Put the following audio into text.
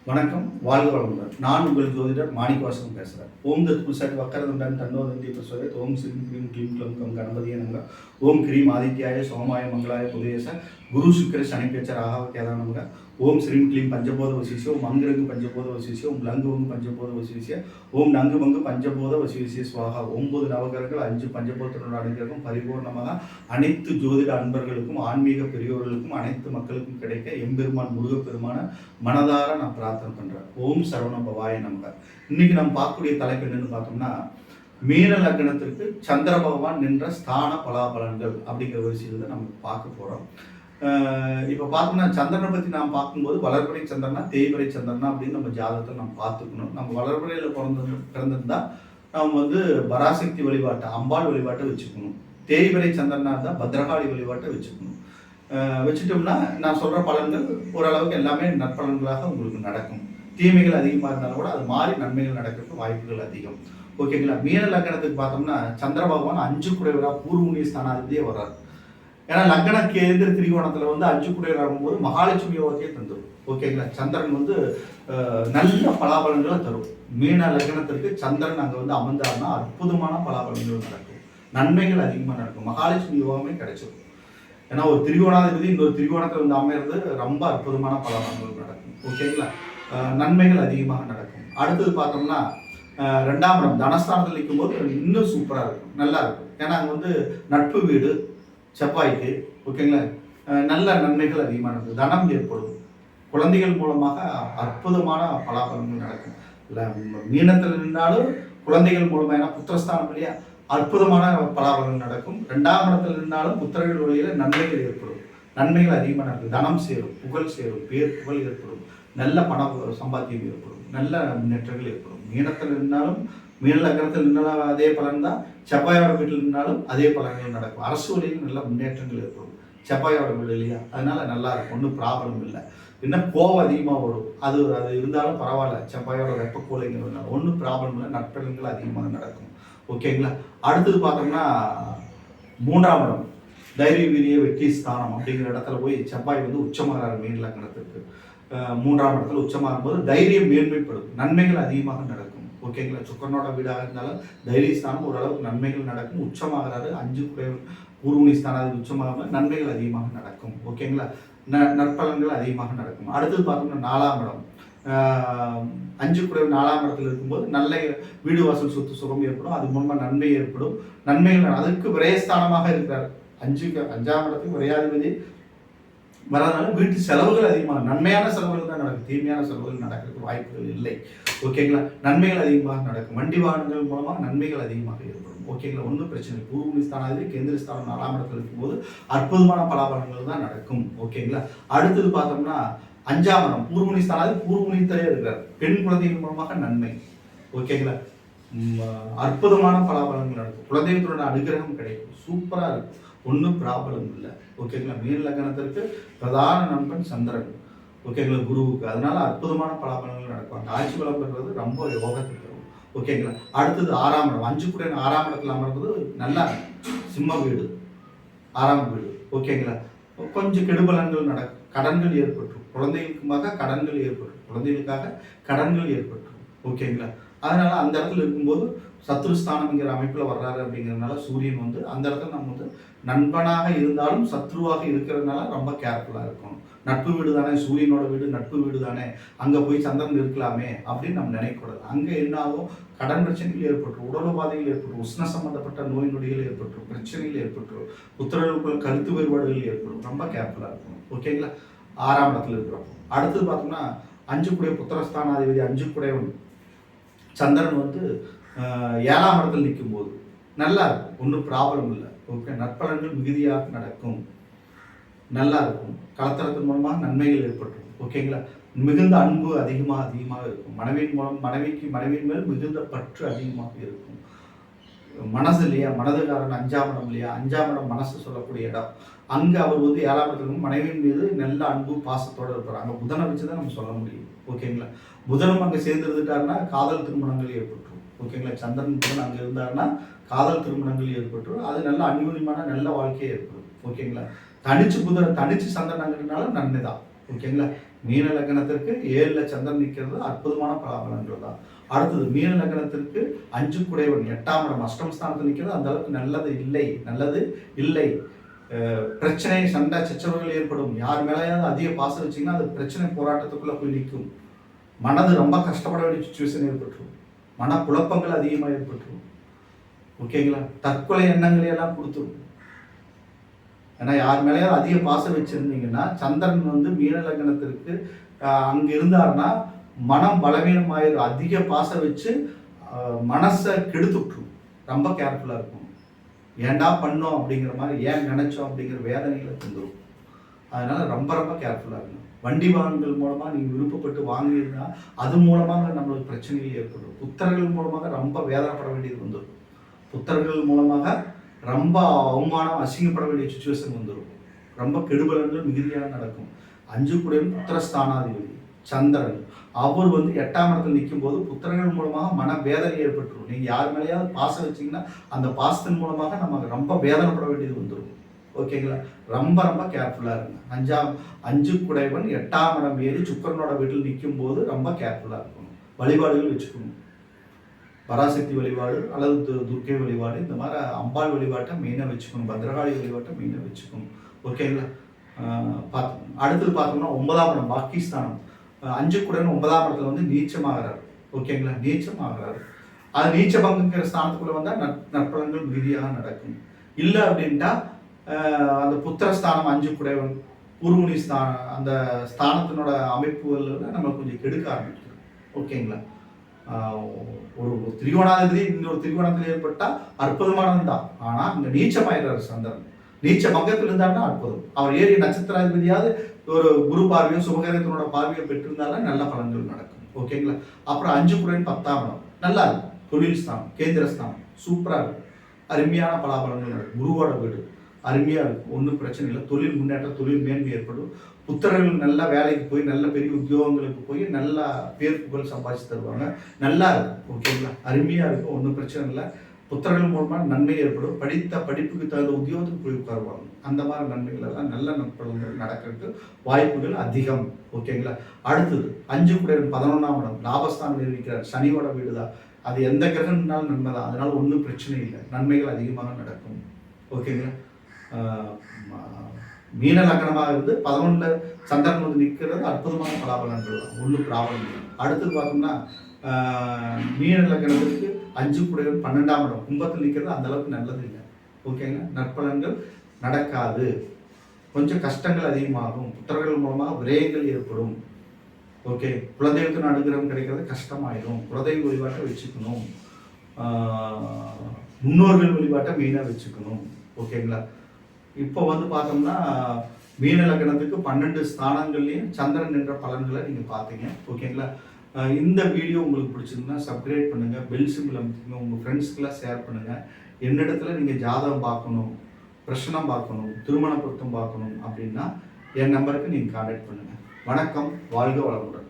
வணக்கம், வாழ்க வளமுடன். நான் உங்கள் ஜோதிடர் மாணிக்கவாசகம் பேசுகிறேன். ஓம் தத் புருஷாய வக்கரதுண்டன் தன்னோதந்தி பிரசோதயத். ஓம் ஸ்ரீம் க்ரீம் க்ளீம் க்ளம் கம் கணபதியே நமக. ஓம் க்ரீம் ஆதித்யாய சோமாய மங்களாய புதேச குரு சுக்கிர சனிப்பேச்ச ராகவ கேதா நமக. ஓம் ஸ்ரீம் க்ளீம் பஞ்சபோத வசிஷ்ய. ஓம் அங்குரங்கு பஞ்சபோத வசிஷ்ய. ஓம் லங்குவங்கு பஞ்சபோத வசிஷ்ய. ஓம் நங்கு பங்கு பஞ்சபோத வசிஷ்ய ஸ்வாகா. 9 நவகிரகங்கள் 5 பஞ்சபோதத்தோட அனுகிரகம் பரிபூர்ணமாக அனைத்து ஜோதிட அன்பர்களுக்கும் ஆன்மீக பெரியோர்களுக்கும் அனைத்து மக்களுக்கும் கிடைக்க எம்பெருமான் முருகப்பெருமான மனதார நான் பிரார்த்தனை பண்றேன். ஓம் சரவண பவாய நமக. இன்னைக்கு நம்ம பார்க்கக்கூடிய தலைப்பு என்னன்னு பார்த்தோம்னா, மீன லக்னத்திற்கு சந்திர பகவான் நின்ற ஸ்தான பலாபலன்கள் அப்படிங்கிற விஷயத்தை நம்ம பார்க்க போறோம். இப்போ பார்த்தோம்னா சந்திரனை பற்றி நாம் பார்க்கும்போது வளர்பிறை சந்திரனா தேய்பிறை சந்திரனா அப்படின்னு நம்ம ஜாதகத்தை நம்ம பார்த்துக்கணும். நம்ம வளர்பிறையில் பிறந்திருந்தா நம்ம பராசக்தி வழிபாட்டை அம்பாள் வழிபாட்டை வச்சுக்கணும். தேய்பிறை சந்திரனா இருந்தால் பத்ரகாளி வழிபாட்டை வச்சுக்கணும். வச்சுட்டோம்னா நான் சொல்கிற பலன்கள் ஓரளவுக்கு எல்லாமே நற்பலன்களாக உங்களுக்கு நடக்கும். தீமைகள் அதிகமாக இருந்தாலும் கூட அது மாறி நன்மைகள் நடக்கிறதுக்கு வாய்ப்புகள் அதிகம். ஓகேங்களா? மீன லக்னத்துக்கு பார்த்தோம்னா சந்திர பகவான் 5 குடைவராக பூர்வமுனி ஸ்தானாதிபதியே வர்றார். ஏன்னா லக்ன கேந்திர திரிகோணத்தில் 5 குடைவர் ஆகும்போது மகாலட்சுமி யோகத்தையே தந்துடும். ஓகேங்களா? சந்திரன் நல்ல பலாபலன்களை தரும். மீன லக்னத்திற்கு சந்திரன் அங்கே அமர்ந்தாருன்னா அற்புதமான பலாபலன்கள் நடக்கும். நன்மைகள் அதிகமாக நடக்கும். மகாலட்சுமி யோகமே கிடைச்சிடும். ஏன்னா ஒரு திரிகோணாதிபதி இன்னொரு திரிகோணத்தில் அமையிறது ரொம்ப அற்புதமான பலாபலன்கள் நடக்கும். ஓகேங்களா? நன்மைகள் அதிகமாக நடக்கும். அடுத்தது பார்த்தோம்னா 2ஆம் இடம் தனஸ்தானத்தில் நிற்கும் போது இன்னும் சூப்பராக இருக்கும், நல்லா இருக்கும். ஏன்னா அங்கே நட்பு வீடு செவ்வாய்க்கு. ஓகேங்களா? நல்ல நன்மைகள் அதிகமாக நடக்கும். தனம் ஏற்படும். குழந்தைகள் மூலமாக அற்புதமான பலாபலன்கள் நடக்கும். இல்லை மீனத்தில் நின்றாலும் குழந்தைகள் மூலமாக, ஏன்னா புத்திரஸ்தானம் இல்லையா, அற்புதமான பலாபலன்கள் நடக்கும். 2ஆம் இடத்தில் நின்றாலும் புத்திரர்கள் வழியில் நன்மைகள் ஏற்படும். நன்மைகள் அதிகமாக நடக்கும். தனம் சேரும், புகழ் சேரும், பேர் புகழ் ஏற்படும். நல்ல பண சம்பாத்தியம் ஏற்படும். நல்ல முன்னேற்றங்கள் ஏற்படும். மீனத்தில் இருந்தாலும் மீன லக்னத்தில் நின்றாலும் அதே பலன் தான். செவ்வாயோட வீட்டில் இருந்தாலும் அதே பலன்கள் நடக்கும். அரசு வழியில் நல்ல முன்னேற்றங்கள் ஏற்படும். செவ்வாயோட வீடு இல்லையா, அதனால நல்லா இருக்கும். ஒன்றும் ப்ராப்ளம் இல்லை. இன்னும் கோவம் அதிகமாக வரும், அது இருந்தாலும் பரவாயில்ல. செவ்வாயோட வெப்பக்கோலைங்கிறதுனால ஒன்றும் ப்ராப்ளம் இல்லை. நற்பலன்கள் அதிகமாக நடக்கும். ஓகேங்களா? அடுத்தது பார்த்தோம்னா 3ஆம் இடம் தைரிய வீரிய வெற்றி ஸ்தானம் அப்படிங்கிற இடத்துல போய் செவ்வாய் உச்சமாகிறார். மீன லக்னத்திற்கு 3ஆம் இடத்துல உச்சமாகும் போது தைரியம் மேன்மைப்படும். நன்மைகள் அதிகமாக நடக்கும். ஓகேங்களா? சுக்கரனோட வீடாக இருந்தாலும் தைரிய ஸ்தானம் ஓரளவுக்கு நன்மைகள் நடக்கும். உச்சமாகிறாரு. 5 பூர்வனி ஸ்தானாதிபதி உச்சமாக நன்மைகள் அதிகமாக நடக்கும். ஓகேங்களா? நற்பலன்கள் அதிகமாக நடக்கும். அடுத்தது பார்த்தோம்னா 4ஆம் இடம் 5 4ஆம் இடத்துல இருக்கும்போது நல்ல வீடு வாசல் சொத்து சுகம் ஏற்படும். அது மூலமாக நன்மை ஏற்படும். நன்மைகள் அதுக்கு விரயஸ்தானமாக இருக்கிறார். 5ஆம் இடத்துக்கு விரையாதிபதி வரதுனால வீட்டு செலவுகள் அதிகமாக, நன்மையான செலவுகள் தான் நடக்கும். தீமையான செலவுகள் நடக்கிறதுக்கு வாய்ப்புகள் இல்லை. ஓகேங்களா? நன்மைகள் அதிகமாக நடக்கும். வண்டி வாகனங்கள் மூலமாக நன்மைகள் அதிகமாக ஏற்படும். ஓகேங்களா? ஒன்றும் பிரச்சனை இல்லை. பூர்வ ஸ்தானாதிபதி கேந்திர ஸ்தானம் 4ஆம் இடத்துல இருக்கும்போது அற்புதமான பலாபலன்கள் தான் நடக்கும். ஓகேங்களா? அடுத்தது பார்த்தோம்னா 5ஆம் இடம் பூர்வமுனி ஸ்தானாதிபதி பூர்வமுனித்தலே இருக்கிறார். பெண் குழந்தைகள் மூலமாக நன்மை. ஓகேங்களா? அற்புதமான பலாபலன்கள் நடக்கும். குலதெய்வத்தோட அனுகிரகம் கிடைக்கும். சூப்பராக இருக்கும். ஒன்றும் ப்ராப்ளம் இல்லை. ஓகேங்களா? மீன லக்னத்திற்கு பிரதான நண்பன் சந்திரன். ஓகேங்களா? குருவுக்கு. அதனால அற்புதமான பலாபலன்கள் நடக்கும். ஆட்சி பலம் பெறுறது ரொம்ப யோகத்தை தரும். ஓகேங்களா? அடுத்தது 6ஆம் இடம் 5 6ஆம் இடத்துல அமர்வது நல்லா சிம்ம வீடு, 6ஆம் வீடு. ஓகேங்களா? கொஞ்சம் கெடுபலன்கள் நடக்கும். கடன்கள் ஏற்பட்டுரும். குழந்தைகளுக்காக கடன்கள் ஏற்பட்டுரும். குழந்தைகளுக்காக கடன்கள் ஏற்பட்டுரும். ஓகேங்களா? அதனால அந்த இடத்துல இருக்கும்போது சத்ருஸ்தானம்ங்கிற அமைப்பில் வர்றாரு. அப்படிங்கிறதுனால சூரியன் அந்த இடத்துல நம்ம நண்பனாக இருந்தாலும் சத்ருவாக இருக்கிறதுனால ரொம்ப கேர்ஃபுல்லாக இருக்கணும். நட்பு வீடு தானே, சூரியனோட வீடு நட்பு வீடு தானே, அங்கே போய் சந்திரன் இருக்கலாமே அப்படின்னு நம்ம நினைக்கக்கூடாது. அங்கே என்ன ஆகும், கடன் பிரச்சனைகள் ஏற்பட்டுரும், உடல் உபாதைகள் ஏற்பட்டுரும், உஷ்ண சம்பந்தப்பட்ட நோய் நொடிகள் ஏற்பட்டுரும், பிரச்சனைகள் ஏற்பட்டுரும், புத்திரர்களுக்குள்ள கருத்து வேறுபாடுகள் ஏற்படும். ரொம்ப கேர்ஃபுல்லாக இருக்கணும். ஓகேங்களா? 6ஆம் இடத்துல இருக்கிறப்போ. அடுத்தது பார்த்தோம்னா 5 புத்திரஸ்தானாதிபதி 5 சந்திரன் 7ஆம் இடத்தில் நிற்கும் போது நல்லா இருக்கும். ஒன்றும் ப்ராப்ளம் இல்லை. ஓகே, நற்பலன்கள் மிகுதியாக நடக்கும். நல்லா இருக்கும். கலத்தரத்தின் மூலமாக நன்மைகள் ஏற்பட்டுரும். ஓகேங்களா? மிகுந்த அன்பு அதிகமாக இருக்கும். மனைவியின் மேல் மிகுந்த பற்று அதிகமாக இருக்கும். மனசு இல்லையா, மனதுக்காரன் 5ஆம் இடம் இல்லையா, 5ஆம் இடம் மனசு சொல்லக்கூடிய இடம். அங்கே அவர் 7ஆம் இடத்துல மனைவியின் மீது நல்ல அன்பு பாசத்தோடு இருப்பார். அங்கே புதனை வச்சு தான் நம்ம சொல்ல முடியும். ஓகேங்களா? புதனும் அங்கே சேர்ந்துருந்துட்டாருன்னா காதல் திருமணங்கள் ஏற்பட்டுரும். ஓகேங்களா? சந்திரன் புதன் அங்கே இருந்தாருன்னா காதல் திருமணங்கள் ஏற்பட்டுரும். அது நல்ல அந்யோன்யமான நல்ல வாழ்க்கையே ஏற்படும். ஓகேங்களா? தனிச்சு சந்திரன் அங்கிட்டனாலும் நன்மை தான். ஓகேங்களா? மீன லக்னத்திற்கு 7ல் சந்திரன் நிற்கிறது அற்புதமான பலாபலன்கள் தான். அடுத்தது மீன லக்னத்திற்கு 5 குடையவன் 8ஆம் இடம் அஷ்டமஸ்தானத்தில் நிற்கிறது அந்த அளவுக்கு நல்லது இல்லை. பிரச்சனை, சண்டை, சச்சரவுகள் ஏற்படும். யார் மேலேயாவது அதிக பாசம் வச்சிங்கன்னா அது பிரச்சனை போராட்டத்துக்குள்ளே போய் நிற்கும். மனது ரொம்ப கஷ்டப்பட வேண்டிய சுச்சுவேஷன் ஏற்பட்டுரும். மனக்குழப்பங்கள் அதிகமாக ஏற்பட்டுரும். ஓகேங்களா? தற்கொலை எண்ணங்களை எல்லாம் கொடுத்துரும். ஏன்னா யார் மேலேயாவது அதிக பாசம் வச்சுருந்தீங்கன்னா சந்திரன் மீன லக்னத்திற்கு அங்கே இருந்தாருன்னா மனம் பலவீனமாயிரும். அதிக பாசம் வச்சு மனசை கெடுத்து விட்டுரும். ரொம்ப கேர்ஃபுல்லாக இருக்கும். ஏன்டா பண்ணோம் அப்படிங்கிற மாதிரி, ஏன் நினைச்சோம் அப்படிங்கிற வேதனைகளை தந்துடும். அதனால ரொம்ப ரொம்ப கேர்ஃபுல்லாக இருக்கணும். வண்டி வாகனங்கள் மூலமாக நீங்கள் விருப்பப்பட்டு வாங்கியிருந்தா அது மூலமாக நம்மளுக்கு பிரச்சனைகள் ஏற்படும். புத்தர்கள் மூலமாக ரொம்ப வேதனைப்பட வேண்டியது வந்துடும். புத்தர்கள் மூலமாக ரொம்ப அவமானம், அசிங்கப்பட வேண்டிய சுச்சுவேஷன் வந்துடும். ரொம்ப கெடுபலன்கள் மிகுதியாக நடக்கும். 5 குடையவன் புத்திரஸ்தானாதிபதி சந்திரன், அவர் 8ஆம் இடத்தில் நிற்கும் போது புத்திரர்கள் மூலமாக மன வேதனை ஏற்பட்டுரும். நீங்கள் யார் மேலேயாவது பாசம் வச்சிங்கன்னா அந்த பாசத்தின் மூலமாக நமக்கு ரொம்ப வேதனைப்பட வேண்டியது வந்துடும். ஓகேங்களா? ரொம்ப ரொம்ப கேர்ஃபுல்லாக இருங்க. 5 குடையவன் 8ஆம் இடம் ஏறி சுக்கிரனோட வீட்டில் நிற்கும் போது ரொம்ப கேர்ஃபுல்லாக இருக்கணும். வழிபாடுகள் வச்சுக்கணும். பராசக்தி வழிபாடு அல்லது துர்க்கை வழிபாடு, இந்த மாதிரி அம்பாள் வழிபாட்டை மெயினாக வச்சுக்கணும். பத்ரகாளி வழிபாட்டை மெயினாக வச்சுக்கணும். ஓகேங்களா? பார்த்தோம். அடுத்தது பார்த்தோம்னா 9ஆம் இடம் பாகிஸ்தானம். 5 குடையவன் 9ஆம் இடத்துல நீச்சமாகிறார். ஓகேங்களா? நீச்சமாகிறார். அது நீச்ச பங்குங்கிற ஸ்தானத்துக்குள்ளே வந்தால் நற்பலன்கள் மிகுதியாக நடக்கும். இல்லை அப்படின்ட்டா அந்த புத்திரஸ்தானம் 5 குடையவன் பூர்வனி ஸ்தானம், அந்த ஸ்தானத்தினோட அமைப்புகள் நம்ம கொஞ்சம் கெடுக்க ஆரம்பிச்சிடும். ஓகேங்களா? ஒரு திரிகோணாதிபதி இன்னொரு திரிகோணத்தில் ஏற்பட்டால் அற்புதமானது தான். ஆனால் இங்கே நீச்சமாயிடுறார் சந்திரன். நீச்ச பங்கத்தில் இருந்தாருன்னா அற்புதம். அவர் ஏறிய நட்சத்திராதிபதியாவது ஒரு குரு பார்வையோ சுபகிரகத்தினோட பார்வையோ பெற்றிருந்தாலும் நல்ல பலன்கள் நடக்கும். ஓகேங்களா? அப்புறம் 5 குடையவன் 10ஆம் இடம் நல்லா இருக்கும். தொழில் ஸ்தானம், கேந்திர ஸ்தானம் சூப்பராக இருக்கும். அருமையான பலாபலன்கள் நடக்கும். குருவோட வீடு அருமையாக இருக்கும். ஒன்றும் பிரச்சனை இல்லை. தொழில் முன்னேற்றம், தொழில் மேன்மை ஏற்படும். புத்திரர்கள் நல்ல வேலைக்கு போய் நல்ல பெரிய உத்தியோகங்களுக்கு போய் நல்லா பேர் புகழ் சம்பாதிச்சு தருவாங்க. நல்லா இருக்கும். ஓகேங்களா? அருமையாக இருக்கும். ஒன்றும் பிரச்சனை இல்லை. புத்திரர்கள் மூலமாக நன்மை ஏற்படும். படித்த படிப்புக்கு தகுந்த உத்தியோகத்துக்கு போய் உட்காருவாங்க. அந்த மாதிரி நன்மைகள் எல்லாம் நல்ல நற்பலன்கள் நடக்கிறதுக்கு வாய்ப்புகள் அதிகம். ஓகேங்களா? அடுத்தது 5 குடையவன் 11ஆம் இடம் லாபஸ்தானம் நிர்வகிக்கிறார். சனியோட வீடு தான். அது எந்த கிரகம்னாலும் நன்மை தான். அதனால ஒன்றும் பிரச்சனை இல்லை. நன்மைகள் அதிகமாக நடக்கும். ஓகேங்களா? மீன லக்னமாக இருந்து 11ல் சந்திரன் நிற்கிறது அற்புதமான பலாபலன்கள் தான். ஒன்றும் ப்ராப்ளம் இல்லை. அடுத்தது பார்த்தோம்னா மீன லக்னத்திற்கு 5 குடையவன் 12ஆம் இடம் கும்பத்தில் நிற்கிறது அந்த அளவுக்கு நல்லது இல்லை. ஓகேங்களா? நற்பலன்கள் நடக்காது. கொஞ்சம் கஷ்டங்கள் அதிகமாகும். புத்திரர்கள் மூலமாக விரயங்கள் ஏற்படும். ஓகே, குலதெய்வத்தின் அனுகிரகம் கிடைக்கிறது கஷ்டமாயிடும். குலதெய்வ வழிபாட்டை வச்சுக்கணும். முன்னோர்கள் வழிபாட்டை மெயினாக வச்சுக்கணும். ஓகேங்களா? இப்போ பார்த்தோம்னா மீன லக்னத்துக்கு 12 ஸ்தானங்கள்லையும் சந்திரன் என்ற பலன்களை நீங்கள் பார்த்தீங்க. ஓகேங்களா? இந்த வீடியோ உங்களுக்கு பிடிச்சிருந்தா சப்ஸ்கிரைப் பண்ணுங்கள், பெல் சிம்பிள் அமைத்துங்க, உங்கள் ஃப்ரெண்ட்ஸ்க்கெல்லாம் ஷேர் பண்ணுங்கள். என்னிடத்துல நீங்கள் ஜாதகம் பார்க்கணும், பிரச்சனை பார்க்கணும், திருமண பொருத்தம் பார்க்கணும் அப்படின்னா என் நம்பருக்கு நீங்கள் கான்டாக்ட் பண்ணுங்கள். வணக்கம். வாழ்க வளமுடன்.